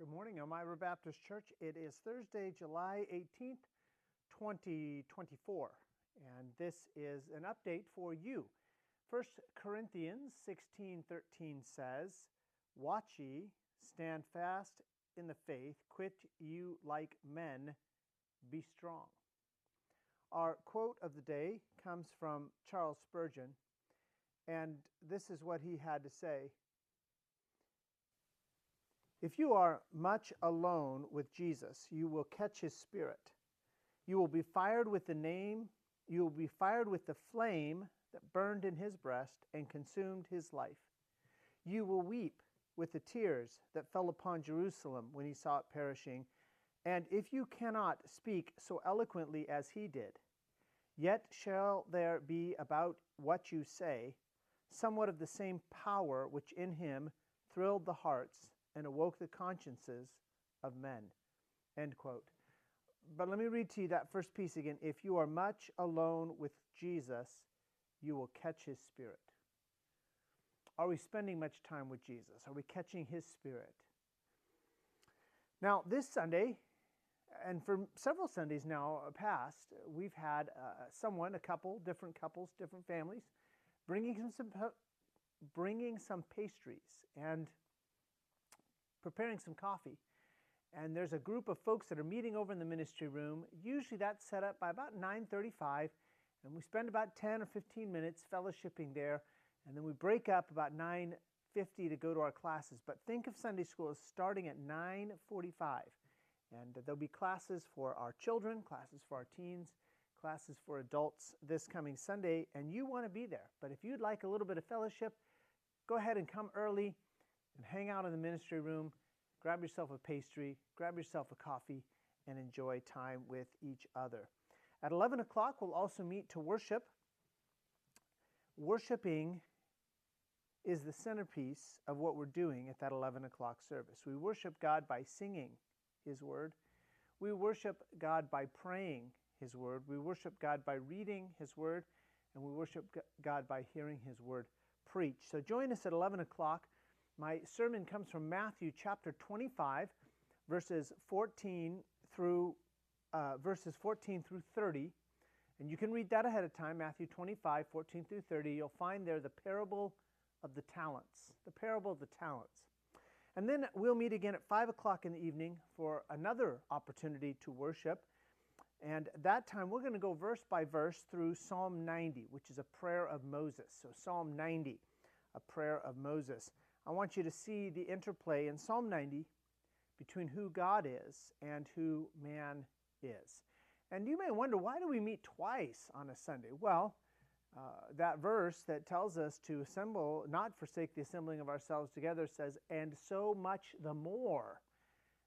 Good morning, Elmira Baptist Church. It is Thursday, July 18th, 2024, and this is an update for you. 1 Corinthians 16:13 says, "Watch ye, stand fast in the faith, quit you like men, be strong." Our quote of the day comes from Charles Spurgeon, and this is what he had to say. If you are much alone with Jesus, you will catch his spirit. You will be fired with the flame that burned in his breast and consumed his life. You will weep with the tears that fell upon Jerusalem when he saw it perishing. And if you cannot speak so eloquently as he did, yet shall there be about what you say somewhat of the same power which in him thrilled the hearts and awoke the consciences of men. End quote. But let me read to you that first piece again. If you are much alone with Jesus, you will catch his spirit. Are we spending much time with Jesus? Are we catching his spirit? Now, this Sunday, and for several Sundays now past, we've had different couples, different families, bringing some pastries and preparing some coffee. And there's a group of folks that are meeting over in the ministry room. Usually that's set up by about 9:35, and we spend about 10 or 15 minutes fellowshipping there, and then we break up about 9:50 to go to our classes. But think of Sunday school as starting at 9:45, and there'll be classes for our children, classes for our teens, classes for adults this coming Sunday, and you want to be there. But if you'd like a little bit of fellowship, go ahead and come early and hang out in the ministry room, grab yourself a pastry, grab yourself a coffee, and enjoy time with each other. At 11 o'clock, we'll also meet to worship. Worshiping is the centerpiece of what we're doing at that 11 o'clock service. We worship God by singing his word. We worship God by praying his word. We worship God by reading his word. And we worship God by hearing his word preached. So join us at 11 o'clock. My sermon comes from Matthew chapter 25, verses 14 through 30. And you can read that ahead of time, Matthew 25, 14 through 30. You'll find there the parable of the talents. The parable of the talents. And then we'll meet again at 5 o'clock in the evening for another opportunity to worship. And that time we're going to go verse by verse through Psalm 90, which is a prayer of Moses. So Psalm 90, a prayer of Moses. I want you to see the interplay in Psalm 90 between who God is and who man is. And you may wonder, why do we meet twice on a Sunday? Well, that verse that tells us to assemble, not forsake the assembling of ourselves together, says, and so much the more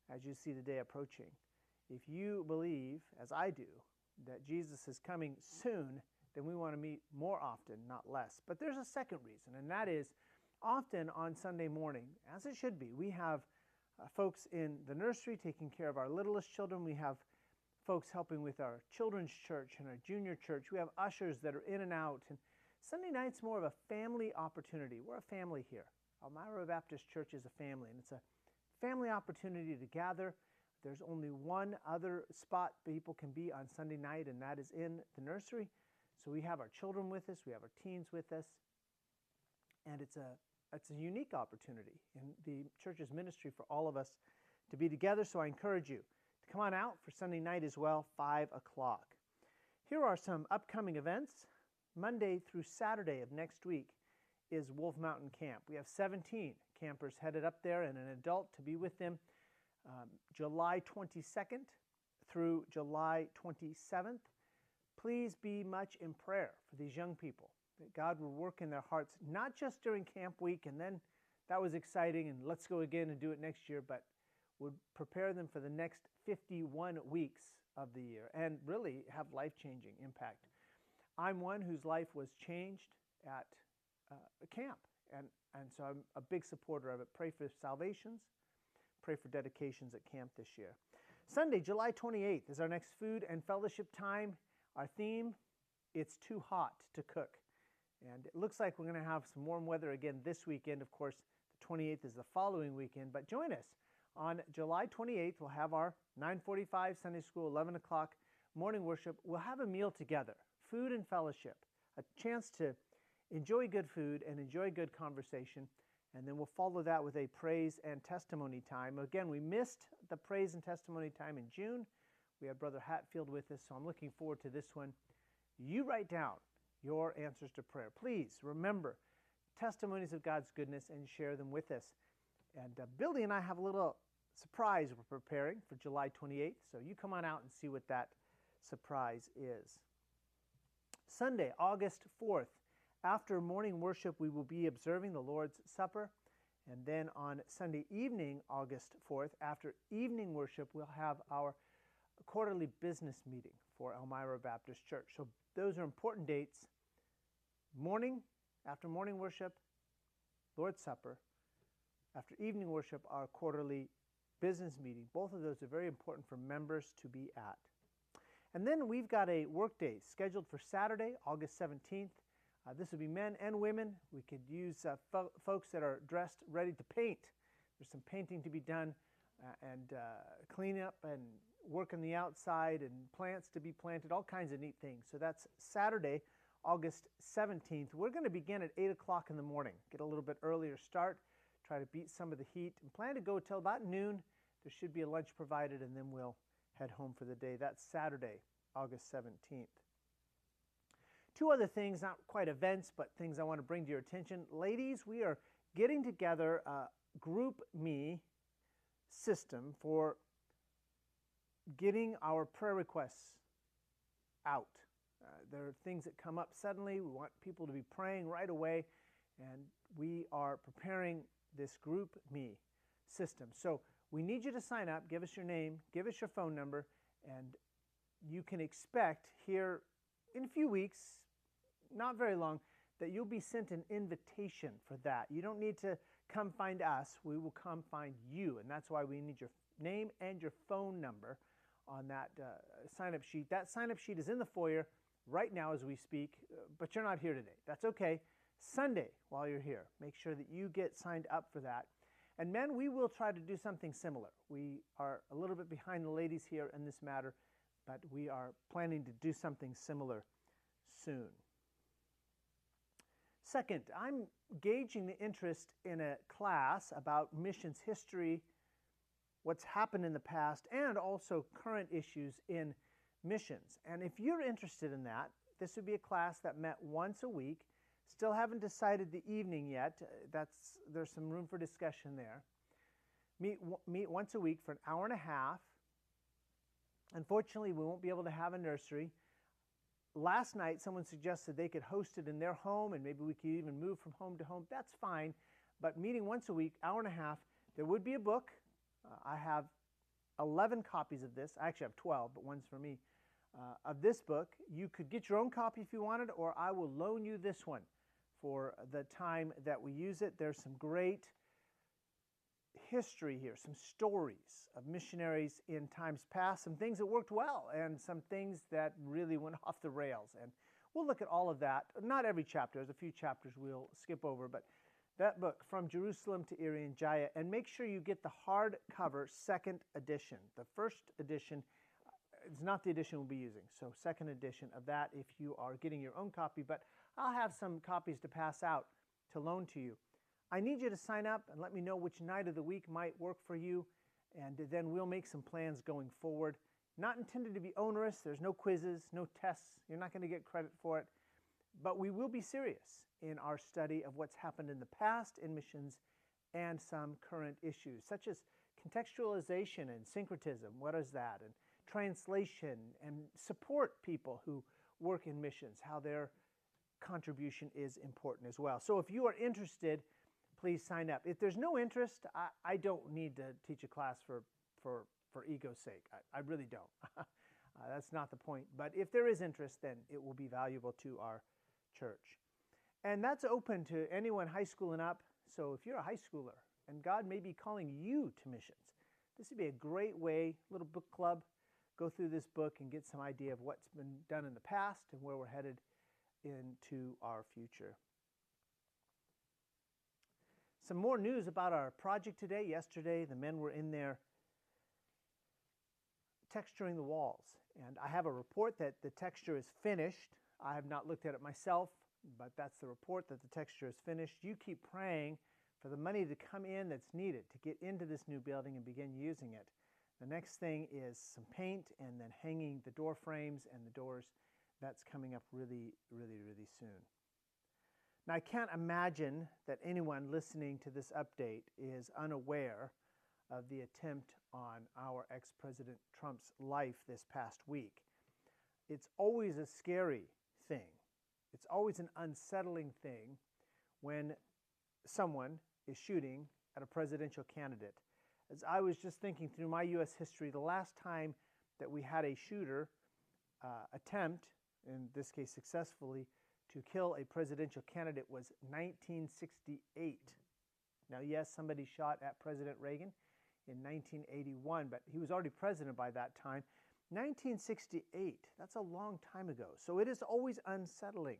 as you see the day approaching. If you believe, as I do, that Jesus is coming soon, then we want to meet more often, not less. But there's a second reason, and that is often on Sunday morning, as it should be, we have folks in the nursery taking care of our littlest children. We have folks helping with our children's church and our junior church. We have ushers that are in and out. And Sunday night's more of a family opportunity. We're a family here. Elmira Baptist Church is a family, and it's a family opportunity to gather. There's only one other spot people can be on Sunday night, and that is in the nursery. So we have our children with us, we have our teens with us, and it's a unique opportunity in the church's ministry for all of us to be together. So I encourage you to come on out for Sunday night as well, 5 o'clock. Here are some upcoming events. Monday through Saturday of next week is Wolf Mountain Camp. We have 17 campers headed up there and an adult to be with them July 22nd through July 27th. Please be much in prayer for these young people, that God will work in their hearts, not just during camp week, and then that was exciting, and let's go again and do it next year, but would prepare them for the next 51 weeks of the year and really have life-changing impact. I'm one whose life was changed at camp, and so I'm a big supporter of it. Pray for salvations, pray for dedications at camp this year. Sunday, July 28th is our next food and fellowship time. Our theme, it's too hot to cook. And it looks like we're going to have some warm weather again this weekend. Of course, the 28th is the following weekend. But join us On July 28th, we'll have our 9:45 Sunday school, 11 o'clock morning worship. We'll have a meal together, food and fellowship, a chance to enjoy good food and enjoy good conversation. And then we'll follow that with a praise and testimony time. Again, we missed the praise and testimony time in June. We had Brother Hatfield with us, so I'm looking forward to this one. You write down your answers to prayer. Please remember testimonies of God's goodness and share them with us. And Billy and I have a little surprise we're preparing for July 28th, so you come on out and see what that surprise is. Sunday, August 4th, after morning worship, we will be observing the Lord's Supper. And then on Sunday evening, August 4th, after evening worship, we'll have our quarterly business meeting for Elmira Baptist Church. So those are important dates. Morning, after morning worship, Lord's Supper. After evening worship, our quarterly business meeting. Both of those are very important for members to be at. And then we've got a work day scheduled for Saturday, August 17th. This would be men and women. We could use folks that are dressed ready to paint. There's some painting to be done and clean up and work on the outside and plants to be planted, all kinds of neat things. So that's Saturday, August 17th. We're going to begin at 8 o'clock in the morning, get a little bit earlier start, try to beat some of the heat, and plan to go till about noon. There should be a lunch provided, and then we'll head home for the day. That's Saturday, August 17th. Two other things, not quite events, but things I want to bring to your attention. Ladies, we are getting together a Group Me system for getting our prayer requests out. There are things that come up suddenly. We want people to be praying right away, and we are preparing this Group Me system. So we need you to sign up, give us your name, give us your phone number, and you can expect here in a few weeks, not very long, that you'll be sent an invitation for that. You don't need to come find us. We will come find you, and that's why we need your name and your phone number on that sign-up sheet. That sign-up sheet is in the foyer right now as we speak, but you're not here today. That's okay. Sunday, while you're here, make sure that you get signed up for that. And men, we will try to do something similar. We are a little bit behind the ladies here in this matter, but we are planning to do something similar soon. Second, I'm gauging the interest in a class about missions history, what's happened in the past, and also current issues in missions. And if you're interested in that, this would be a class that met once a week. Still haven't decided the evening yet. There's some room for discussion there. Meet once a week for an hour and a half. Unfortunately, we won't be able to have a nursery. Last night, someone suggested they could host it in their home, and maybe we could even move from home to home. That's fine, but meeting once a week, hour and a half. There would be a book. I have 11 copies of this. I actually have 12, but one's for me. Of this book. You could get your own copy if you wanted, or I will loan you this one for the time that we use it. There's some great history here, some stories of missionaries in times past, some things that worked well, and some things that really went off the rails. And we'll look at all of that. Not every chapter. There's a few chapters we'll skip over, but that book, From Jerusalem to Irian Jaya, and make sure you get the hardcover second edition. The first edition is not the edition we'll be using, so second edition of that if you are getting your own copy, but I'll have some copies to pass out to loan to you. I need you to sign up and let me know which night of the week might work for you, and then we'll make some plans going forward. Not intended to be onerous. There's no quizzes, no tests. You're not going to get credit for it, but we will be serious in our study of what's happened in the past in missions and some current issues, such as contextualization and syncretism. What is that? And translation, and support people who work in missions, how their contribution is important as well. So if you are interested, please sign up. If there's no interest, I don't need to teach a class for ego's sake. I really don't. That's not the point. But if there is interest, then it will be valuable to our church. And that's open to anyone high school and up. So if you're a high schooler and God may be calling you to missions, this would be a great way, little book club, go through this book and get some idea of what's been done in the past and where we're headed into our future. Some more news about our project today. Yesterday, the men were in there texturing the walls. And I have a report that the texture is finished. I have not looked at it myself, but that's the report that the texture is finished. You keep praying for the money to come in that's needed to get into this new building and begin using it. The next thing is some paint and then hanging the door frames and the doors. That's coming up really, really, really soon. Now, I can't imagine that anyone listening to this update is unaware of the attempt on our ex-President Trump's life this past week. It's always a scary thing. It's always an unsettling thing when someone is shooting at a presidential candidate. As I was just thinking through my U.S. history, the last time that we had a shooter attempt, in this case successfully, to kill a presidential candidate was 1968. Now, yes, somebody shot at President Reagan in 1981, but he was already president by that time. 1968, that's a long time ago. So it is always unsettling.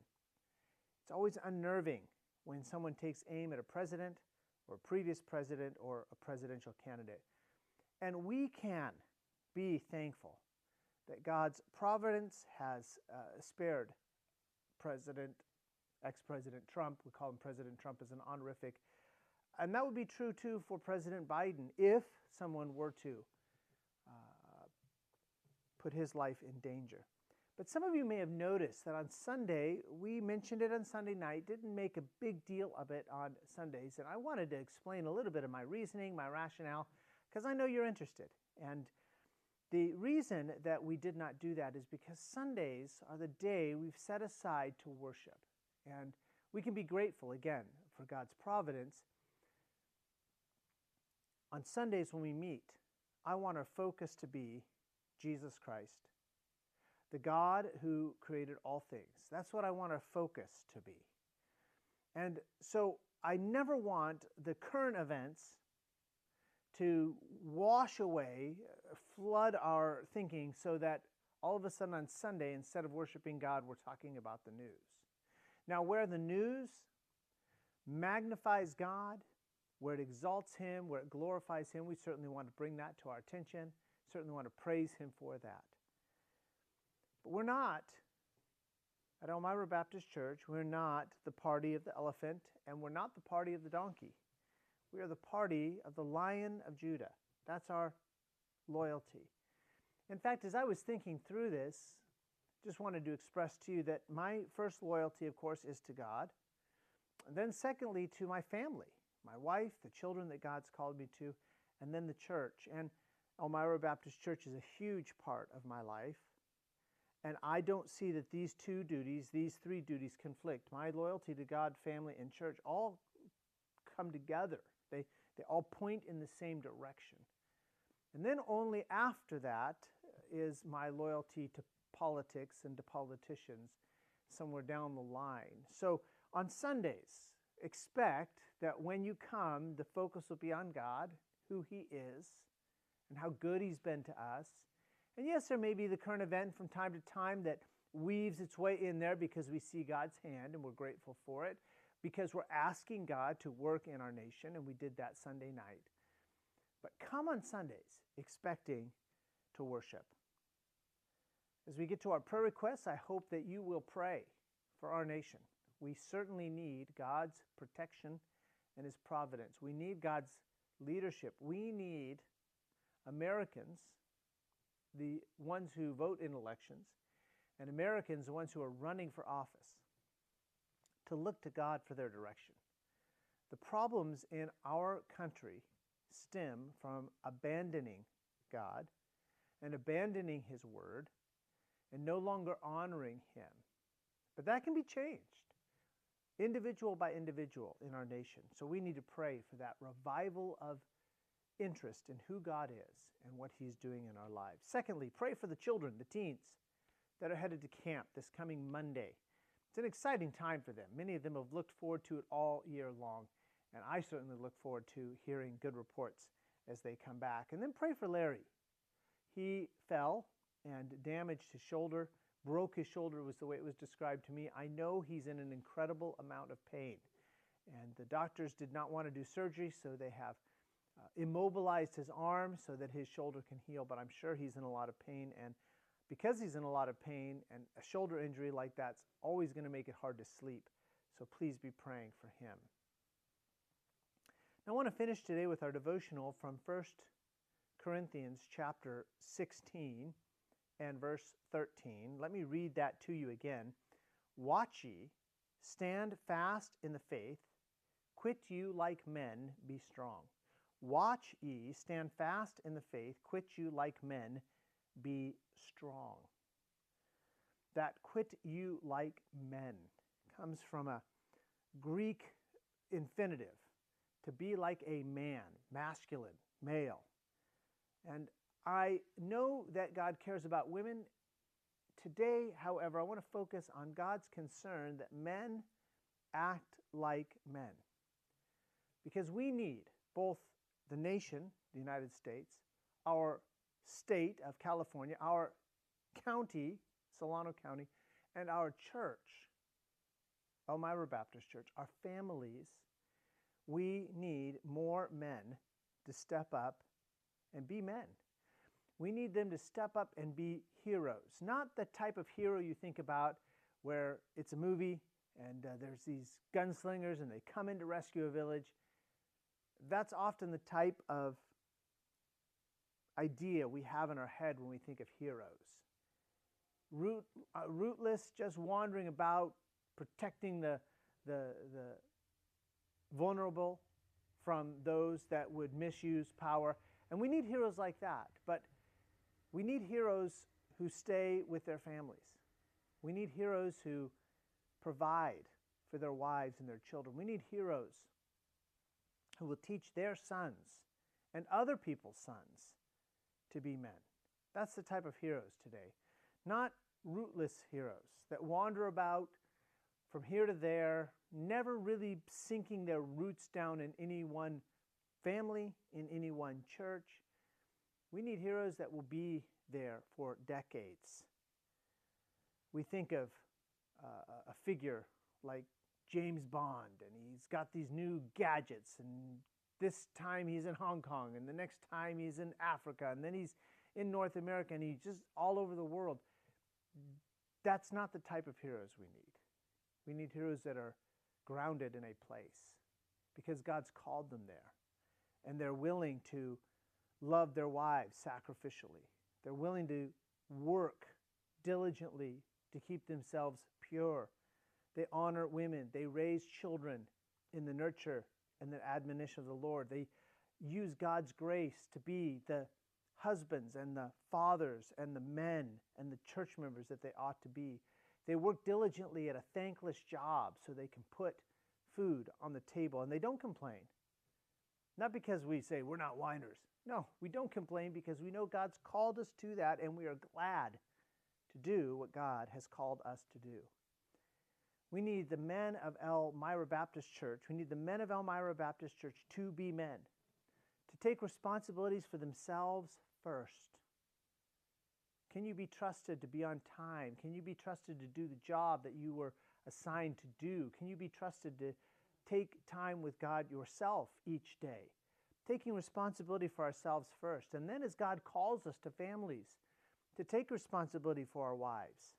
It's always unnerving when someone takes aim at a president or a previous president or a presidential candidate. And we can be thankful that God's providence has spared ex-President Trump. We call him President Trump as an honorific. And that would be true, too, for President Biden if someone were to put his life in danger. But some of you may have noticed that on Sunday, we mentioned it on Sunday night, didn't make a big deal of it on Sundays. And I wanted to explain a little bit of my reasoning, my rationale, because I know you're interested. And the reason that we did not do that is because Sundays are the day we've set aside to worship. And we can be grateful, again, for God's providence. On Sundays when we meet, I want our focus to be Jesus Christ, the God who created all things. That's what I want our focus to be. And so I never want the current events to wash away, flood our thinking so that all of a sudden on Sunday, instead of worshiping God, we're talking about the news. Now, where the news magnifies God, where it exalts Him, where it glorifies Him, we certainly want to bring that to our attention, certainly want to praise Him for that. But we're not, at Elmira Baptist Church, we're not the party of the elephant, and we're not the party of the donkey. We are the party of the Lion of Judah. That's our loyalty. In fact, as I was thinking through this, just wanted to express to you that my first loyalty, of course, is to God. And then secondly, to my family, my wife, the children that God's called me to, and then the church. And Elmira Baptist Church is a huge part of my life. And I don't see that these two duties, these three duties conflict. My loyalty to God, family, and church all come together. They all point in the same direction. And then only after that is my loyalty to politics and to politicians somewhere down the line. So on Sundays, expect that when you come, the focus will be on God, who He is, and how good He's been to us. And yes, there may be the current event from time to time that weaves its way in there because we see God's hand and we're grateful for it, because we're asking God to work in our nation, and we did that Sunday night. But come on Sundays expecting to worship. As we get to our prayer requests, I hope that you will pray for our nation. We certainly need God's protection and His providence. We need God's leadership. We need Americans, the ones who vote in elections, and Americans, the ones who are running for office, to look to God for their direction. The problems in our country stem from abandoning God and abandoning His Word and no longer honoring Him. But that can be changed, individual by individual in our nation. So we need to pray for that revival of interest in who God is and what He's doing in our lives. Secondly, pray for the children, the teens that are headed to camp this coming Monday. It's an exciting time for them. Many of them have looked forward to it all year long, and I certainly look forward to hearing good reports as they come back. And then pray for Larry. He fell and damaged his shoulder, broke his shoulder was the way it was described to me. I know he's in an incredible amount of pain. And the doctors did not want to do surgery, so they have immobilized his arm so that his shoulder can heal. But I'm sure he's in a lot of pain. And because he's in a lot of pain, and a shoulder injury like that's always going to make it hard to sleep. So please be praying for him. Now I want to finish today with our devotional from 1 Corinthians chapter 16 and verse 13. Let me read that to you again. Watch ye, stand fast in the faith, quit you like men, be strong. Watch ye, stand fast in the faith, quit you like men, be strong. That quit you like men comes from a Greek infinitive, to be like a man, masculine, male. And I know that God cares about women. Today, however, I want to focus on God's concern that men act like men. Because we need both the nation, the United States, our state of California, our county, Solano County, and our church, Elmira Baptist Church, our families. We need more men to step up and be men. We need them to step up and be heroes. Not the type of hero you think about where it's a movie and there's these gunslingers and they come in to rescue a village. That's often the type of idea we have in our head when we think of heroes. Rootless, just wandering about, protecting the vulnerable from those that would misuse power. And we need heroes like that. But we need heroes who stay with their families. We need heroes who provide for their wives and their children. We need heroes who will teach their sons and other people's sons to be men. That's the type of heroes today. Not rootless heroes that wander about from here to there, never really sinking their roots down in any one family, in any one church. We need heroes that will be there for decades. We think of a figure like James Bond, and he's got these new gadgets, and this time he's in Hong Kong, and the next time he's in Africa, and then he's in North America, and he's just all over the world. That's not the type of heroes we need. We need heroes that are grounded in a place because God's called them there, and they're willing to love their wives sacrificially. They're willing to work diligently to keep themselves pure. They honor women. They raise children in the nurture and the admonition of the Lord. They use God's grace to be the husbands and the fathers and the men and the church members that they ought to be. They work diligently at a thankless job so they can put food on the table, and they don't complain. Not because we say we're not whiners. No, we don't complain because we know God's called us to that, and we are glad to do what God has called us to do. We need the men of Elmira Baptist Church. We need the men of Elmira Baptist Church to be men, to take responsibilities for themselves first. Can you be trusted to be on time? Can you be trusted to do the job that you were assigned to do? Can you be trusted to take time with God yourself each day? Taking responsibility for ourselves first. And then as God calls us to families, to take responsibility for our wives,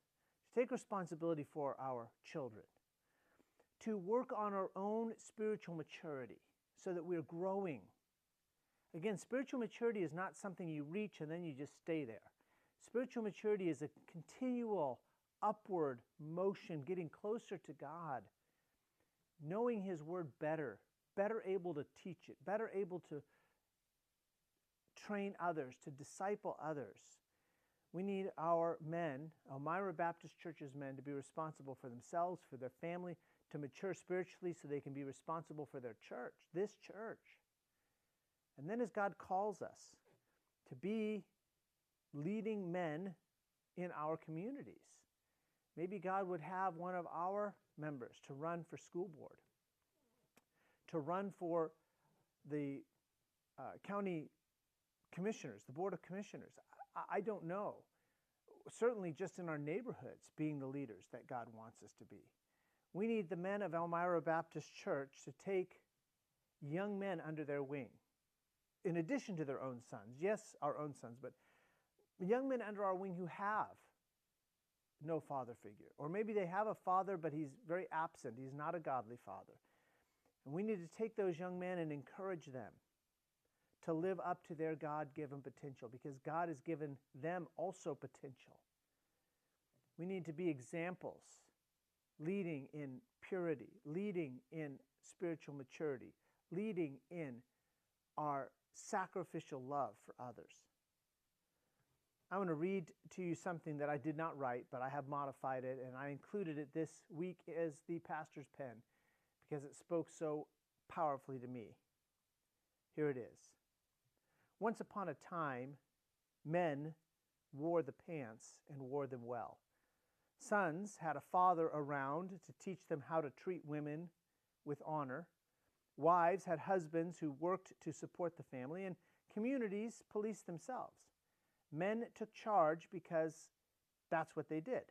to take responsibility for our children, to work on our own spiritual maturity so that we're growing. Again, spiritual maturity is not something you reach and then you just stay there. Spiritual maturity is a continual upward motion, getting closer to God, knowing His Word better able to teach it, better able to train others, to disciple others. We need our men, Elmira Baptist Church's men, to be responsible for themselves, for their family, to mature spiritually so they can be responsible for their church, this church. And then as God calls us to be leading men in our communities, maybe God would have one of our members to run for school board, to run for the county commissioners, the board of commissioners. I don't know. Certainly just in our neighborhoods, being the leaders that God wants us to be. We need the men of Elmira Baptist Church to take young men under their wing, in addition to their own sons. Yes, our own sons, but young men under our wing who have no father figure. Or maybe they have a father, but he's very absent. He's not a godly father. And we need to take those young men and encourage them to live up to their God-given potential, because God has given them also potential. We need to be examples, leading in purity, leading in spiritual maturity, leading in our sacrificial love for others. I want to read to you something that I did not write, but I have modified it, and I included it this week as the pastor's pen because it spoke so powerfully to me. Here it is. Once upon a time, men wore the pants and wore them well. Sons had a father around to teach them how to treat women with honor. Wives had husbands who worked to support the family, and communities policed themselves. Men took charge because that's what they did.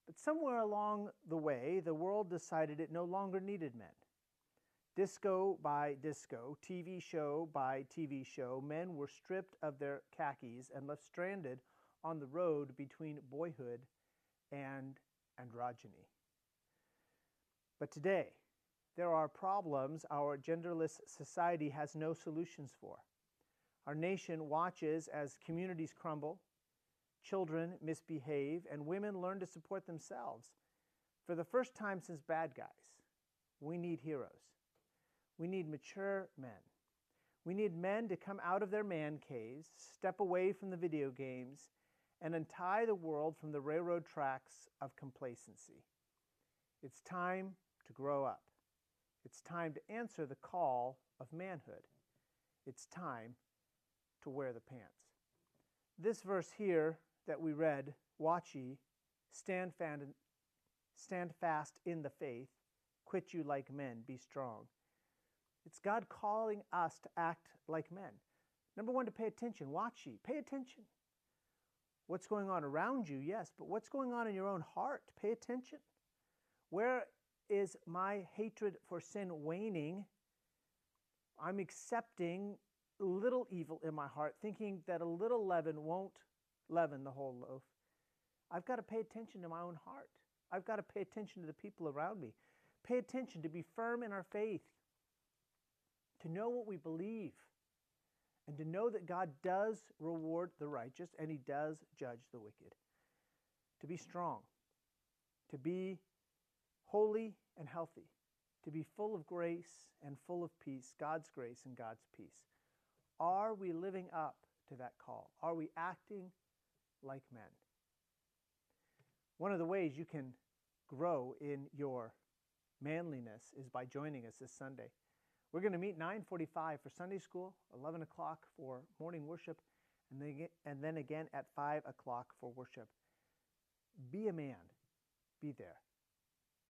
But somewhere along the way, the world decided it no longer needed men. Disco by disco, TV show by TV show, men were stripped of their khakis and left stranded on the road between boyhood and androgyny. But today, there are problems our genderless society has no solutions for. Our nation watches as communities crumble, children misbehave, and women learn to support themselves. For the first time since bad guys, we need heroes. We need mature men. We need men to come out of their man caves, step away from the video games, and untie the world from the railroad tracks of complacency. It's time to grow up. It's time to answer the call of manhood. It's time to wear the pants. This verse here that we read, watch ye, stand fast in the faith, quit you like men, be strong. It's God calling us to act like men. Number one, to pay attention. Watch ye, pay attention. What's going on around you? Yes, but what's going on in your own heart? Pay attention. Where is my hatred for sin waning? I'm accepting little evil in my heart, thinking that a little leaven won't leaven the whole loaf. I've got to pay attention to my own heart. I've got to pay attention to the people around me. Pay attention to be firm in our faith, to know what we believe, and to know that God does reward the righteous and He does judge the wicked. To be strong, to be holy and healthy, to be full of grace and full of peace, God's grace and God's peace. Are we living up to that call? Are we acting like men? One of the ways you can grow in your manliness is by joining us this Sunday. We're going to meet 9:45 for Sunday school, 11 o'clock for morning worship, and then again at 5 o'clock for worship. Be a man. Be there.